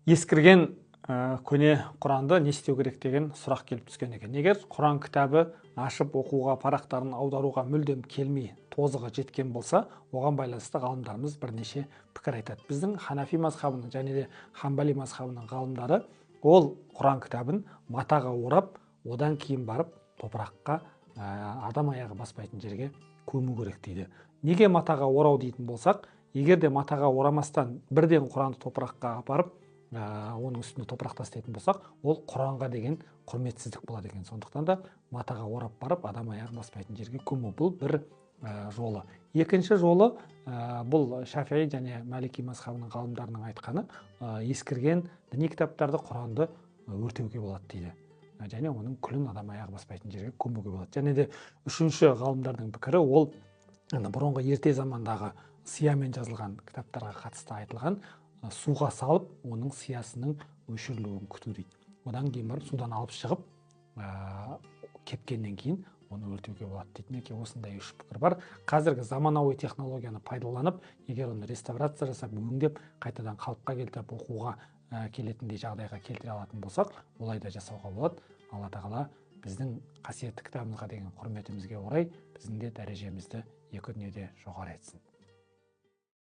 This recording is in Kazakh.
ескірген көне Құранды не істеу керек деген сұрақ келіп түскен екен. Егер Құран кітабы ашып оқуға, парақтарын аударуға мүлдем келмей, тозығы жеткен болса, оған байланысты ғалымдарымыз бірнеше пікір айтады. Біздің Ханафи мазхабының және де Хамбали мазхабының ғалымдары ол Құран кітабын матаға орап, одан кейін барып топыраққа, адам аяғы баспайтын жерге көму керек дейді. Неге матаға орау дейтін болсақ, егер де матаға орамастан бірден Құранды топыраққа апарып, оның үстіне топырақ тастайтын болсақ, ол Құранға деген құрметсіздік болады екен. Сондықтан да матаға орап барып, адам аяғы баспайтын жерге көму, бұл бір жолы. Екінші жолы, бұл Шафиғи және Малики мазхабының ғалымдарының айтқаны, ескірген діни кітаптарды, Құранды өртеуге болады дейді. Және оның күлін адам аяғы баспайтын жерге көмуге болады. Және де үшінші ғалымдардың пікірі, ол бұрынғы ерте замандағы сиямен жазылған кітаптарға қатысты айтылған, суға салып, оның сиясының өшірілуін күту дейді. Одан кейін барып судан алып шығып, кепкеннен кейін оны өртеуге болады дейді. Мінекей осындай үш пікір бар. Қазіргі заманауи технологияны пайдаланып, егер оны реставрация жасап, өңдеп, қайтадан қалыпқа келтіріп оқуға келетіндей жағдайға келтіре алатын болсақ, олай да жасауға болады. Алла тағала біздің қасиетті кітабымызға деген құрметімізге орай біздің де дәрежемізді екі дүниеде жоғары етсін.